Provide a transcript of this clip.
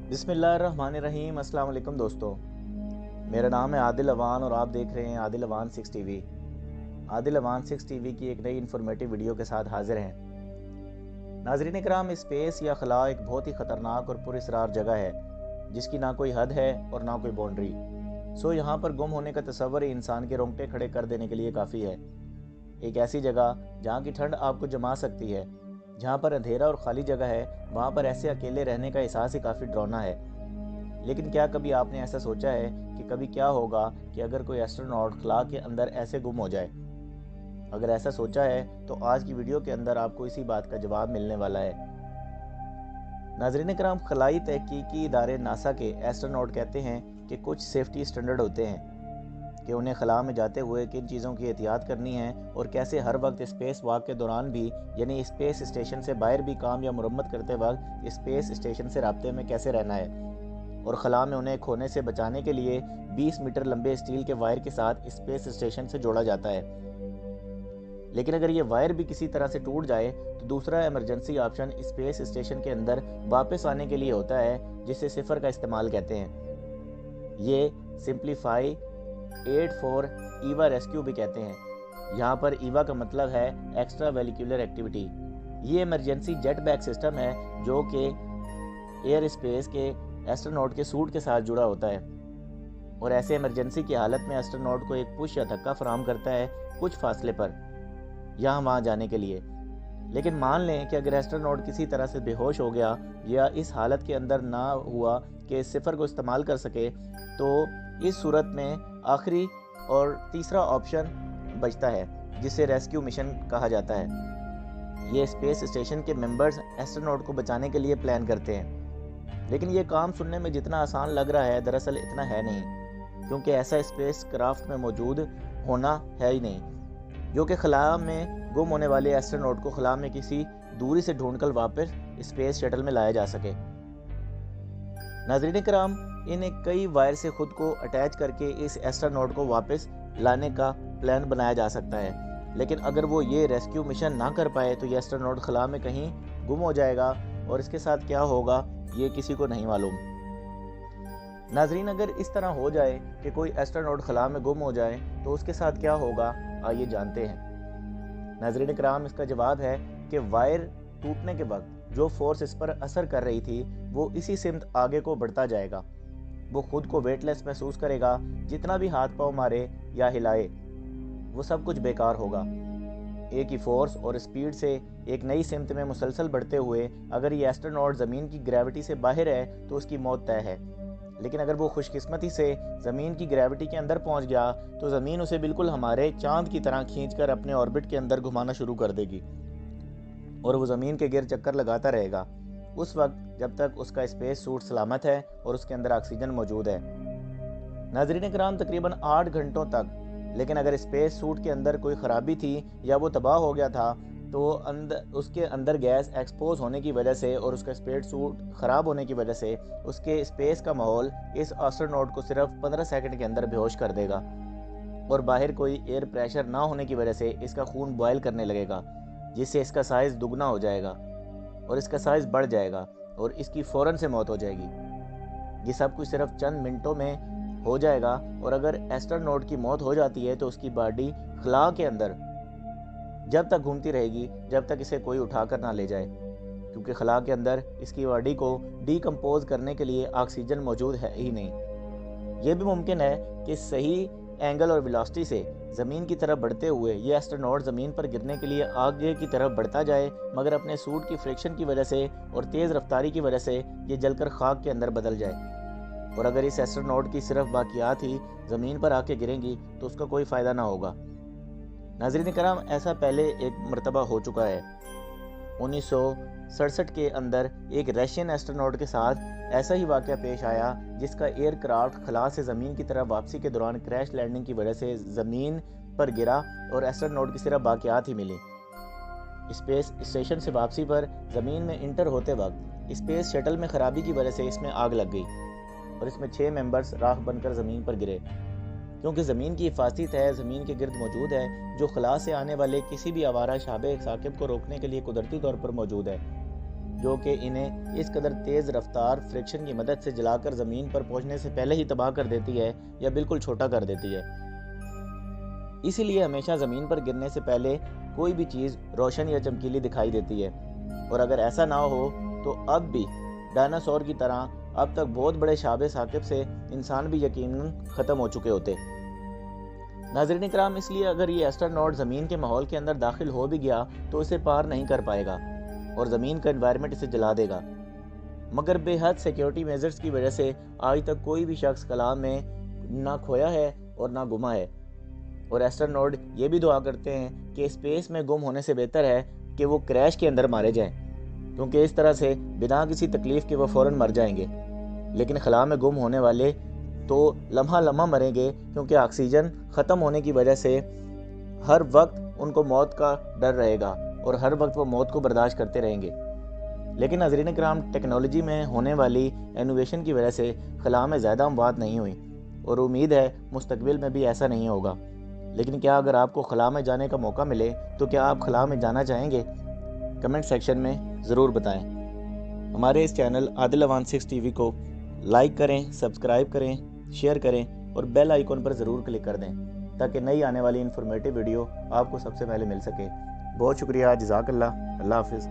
बिस्मिल्लाहिर्रहमानिर्रहीम। अस्सलाम वालेकुम दोस्तों, मेरा नाम है आदिल अवान और आप देख रहे हैं आदिल अवान 6 टीवी। आदिल अवान 6 टीवी की एक नई इन्फॉर्मेटिव वीडियो के साथ हाजिर हैं। नाज़रीन इकराम, स्पेस या खला एक बहुत ही ख़तरनाक और पुरअसरार जगह है जिसकी ना कोई हद है और ना कोई बाउंड्री। यहाँ पर गुम होने का तस्वर ही इंसान के रोंगटे खड़े कर देने के लिए काफ़ी है। एक ऐसी जगह जहाँ की ठंड आपको जमा सकती है, जहाँ पर अंधेरा और खाली जगह है, वहाँ पर ऐसे अकेले रहने का एहसास ही काफ़ी डरावना है। लेकिन क्या कभी आपने ऐसा सोचा है कि कभी क्या होगा कि अगर कोई एस्ट्रोनॉट खला के अंदर ऐसे गुम हो जाए? अगर ऐसा सोचा है तो आज की वीडियो के अंदर आपको इसी बात का जवाब मिलने वाला है। नाज़रीन कराम, खलाई तहकीकी इदारे नासा के एस्ट्रोनॉट कहते हैं कि कुछ सेफ्टी स्टैंडर्ड होते हैं कि उन्हें खला में जाते हुए किन चीज़ों की एहतियात करनी है और कैसे हर वक्त स्पेस वॉक के दौरान भी, यानी स्पेस स्टेशन से बाहर भी काम या मुरम्मत करते वक्त स्पेस स्टेशन से राब्ते में कैसे रहना है। और खला में उन्हें खोने से बचाने के लिए 20 मीटर लंबे स्टील के वायर के साथ स्पेस स्टेशन से जोड़ा जाता है। लेकिन अगर ये वायर भी किसी तरह से टूट जाए तो दूसरा इमरजेंसी ऑप्शन स्पेस स्टेशन के अंदर वापस आने के लिए होता है, जिसे सिफर का इस्तेमाल कहते हैं। ये सिंप्लीफाई 84 ईवा रेस्क्यू भी कहते हैं। यहाँ पर ईवा का मतलब है एक्स्ट्रा वेलिकुलर एक्टिविटी। ये इमरजेंसी जेट बैग सिस्टम है जो कि एयर स्पेस के एस्ट्रोनॉट के सूट के साथ जुड़ा होता है और ऐसे इमरजेंसी की हालत में एस्ट्रोनॉट को एक पुश या धक्का फराहम करता है कुछ फासले पर यहाँ वहाँ जाने के लिए। लेकिन मान लें कि अगर एस्ट्रोनॉट किसी तरह से बेहोश हो गया या इस हालत के अंदर ना हुआ कि सिफर को इस्तेमाल कर सके, तो इस सूरत में आखिरी और तीसरा ऑप्शन बचता है जिसे रेस्क्यू मिशन कहा जाता है। ये स्पेस स्टेशन के मेंबर्स एस्ट्रोनॉट को बचाने के लिए प्लान करते हैं। लेकिन ये काम सुनने में जितना आसान लग रहा है, दरअसल इतना है नहीं, क्योंकि ऐसा स्पेस क्राफ्ट में मौजूद होना है ही नहीं जो कि खला में गुम होने वाले एस्ट्रोनॉट को खला में किसी दूरी से ढूंढकर वापस स्पेस शटल में लाया जा सके। नाज़रीन कराम, इन्हें कई वायर से खुद को अटैच करके इस एस्ट्रोनॉट को वापस लाने का प्लान बनाया जा सकता है। लेकिन अगर वो ये रेस्क्यू मिशन ना कर पाए तो ये एस्ट्रोनॉट खला में कहीं गुम हो जाएगा और इसके साथ क्या होगा ये किसी को नहीं मालूम। नाज़रीन, अगर इस तरह हो जाए कि कोई एस्ट्रोनॉट खला में गुम हो जाए तो उसके साथ क्या होगा, आइए जानते हैं। नाज़रीन कराम, इसका जवाब है कि वायर टूटने के वक्त जो फोर्स इस पर असर कर रही थी वो इसी सिमत आगे को बढ़ता जाएगा। वो खुद को वेटलेस महसूस करेगा। जितना भी हाथ पाँव मारे या हिलाए वो सब कुछ बेकार होगा। एक ही फोर्स और स्पीड से एक नई सिमत में मुसलसल बढ़ते हुए अगर ये एस्ट्रोनॉट ज़मीन की ग्रेविटी से बाहर है तो उसकी मौत तय है। लेकिन अगर वो खुशकिस्मती से ज़मीन की ग्रेविटी के अंदर पहुंच गया तो ज़मीन उसे बिल्कुल हमारे चांद की तरह खींचकर अपने ऑर्बिट के अंदर घुमाना शुरू कर देगी और वो ज़मीन के गिर्द चक्कर लगाता रहेगा उस वक्त जब तक उसका स्पेस सूट सलामत है और उसके अंदर ऑक्सीजन मौजूद है। नाज़रीन कराम, तकरीबन 8 घंटों तक। लेकिन अगर स्पेस सूट के अंदर कोई ख़राबी थी या वो तबाह हो गया था तो उसके अंदर गैस एक्सपोज होने की वजह से और उसका स्पेस सूट ख़राब होने की वजह से उसके स्पेस का माहौल इस एस्ट्रोनॉट को सिर्फ 15 सेकंड के अंदर बेहोश कर देगा और बाहर कोई एयर प्रेशर ना होने की वजह से इसका खून बॉयल करने लगेगा, जिससे इसका साइज़ दुगना हो जाएगा और इसका साइज़ बढ़ जाएगा और इसकी फ़ौरन से मौत हो जाएगी। ये सब कुछ सिर्फ चंद मिनटों में हो जाएगा और अगर एस्ट्रोनॉट की मौत हो जाती है तो उसकी बॉडी खला के अंदर जब तक घूमती रहेगी जब तक इसे कोई उठाकर ना ले जाए, क्योंकि खला के अंदर इसकी बॉडी को डीकम्पोज करने के लिए ऑक्सीजन मौजूद है ही नहीं। ये भी मुमकिन है कि सही एंगल और वेलोसिटी से ज़मीन की तरफ बढ़ते हुए ये एस्ट्रोनॉट ज़मीन पर गिरने के लिए आगे की तरफ बढ़ता जाए, मगर अपने सूट की फ्रिक्शन की वजह से और तेज़ रफ्तारी की वजह से ये जलकर खाक के अंदर बदल जाए। और अगर इस एस्ट्रोनॉट की सिर्फ बाकियात ही ज़मीन पर आके गिरेंगी तो उसका कोई फ़ायदा ना होगा। नाज़रीन कराम, ऐसा पहले एक मरतबा हो चुका है। 1967 के अंदर एक रशियन एस्ट्रोनॉट के साथ ऐसा ही वाक़या पेश आया जिसका एयरक्राफ्ट खला से ज़मीन की तरफ वापसी के दौरान क्रैश लैंडिंग की वजह से ज़मीन पर गिरा और एस्ट्रोनॉट की सिर्फ बाकियात ही मिली। स्पेस स्टेशन से वापसी पर ज़मीन में इंटर होते वक्त स्पेस शटल में ख़राबी की वजह से इसमें आग लग गई और इसमें 6 मेंबर्स राख बनकर ज़मीन पर गिरे, क्योंकि ज़मीन की हिफाजती तह ज़मीन के गिर्द मौजूद है जो खला से आने वाले किसी भी आवारा शाबे साकिब को रोकने के लिए कुदरती तौर पर मौजूद है। جو کہ انہیں اس قدر تیز رفتار فرکشن کی مدد سے جلا کر زمین پر پہنچنے سے پہلے ہی تباہ کر دیتی ہے یا بالکل چھوٹا کر دیتی ہے۔ اسی لیے ہمیشہ زمین پر گرنے سے پہلے کوئی بھی چیز روشن یا چمکیلی دکھائی دیتی ہے، اور اگر ایسا نہ ہو تو اب بھی ڈائناسور کی طرح اب تک بہت بڑے شہاب ثاقب سے انسان بھی یقیناً ختم ہو چکے ہوتے۔ ناظرین اکرام، اس لیے اگر یہ ایسٹروناٹ زمین کے ماحول کے اندر داخل ہو بھی گیا تو اسے پار نہیں کر پائے گا اور زمین کا انوائرمنٹ اسے جلا دے گا، مگر بے حد سیکیورٹی میجرز کی وجہ سے آج تک کوئی بھی شخص خلا میں نہ کھویا ہے اور نہ گما ہے۔ اور ایسٹروناٹ یہ بھی دعا کرتے ہیں کہ اسپیس میں گم ہونے سے بہتر ہے کہ وہ کریش کے اندر مارے جائیں، کیونکہ اس طرح سے بنا کسی تکلیف کے وہ فوراً مر جائیں گے، لیکن خلا میں گم ہونے والے تو لمحہ لمحہ مریں گے، کیونکہ آکسیجن ختم ہونے کی وجہ سے ہر وقت ان کو موت کا ڈر رہے گا اور ہر وقت وہ موت کو برداشت کرتے رہیں گے۔ لیکن ناظرین کرام، ٹیکنالوجی میں ہونے والی انوویشن کی وجہ سے خلا میں زیادہ اموات نہیں ہوئی، اور امید ہے مستقبل میں بھی ایسا نہیں ہوگا۔ لیکن کیا اگر آپ کو خلا میں جانے کا موقع ملے تو کیا آپ خلا میں جانا چاہیں گے؟ کمنٹ سیکشن میں ضرور بتائیں۔ ہمارے اس چینل عادل اوان 6 ٹی وی کو لائک کریں، سبسکرائب کریں، شیئر کریں اور بیل آئیکن پر ضرور کلک کر دیں تاکہ نئی آنے والی انفارمیٹیو ویڈیو آپ کو سب سے پہلے مل سکے۔ بہت شکریہ، جزاک اللہ، اللہ حافظ۔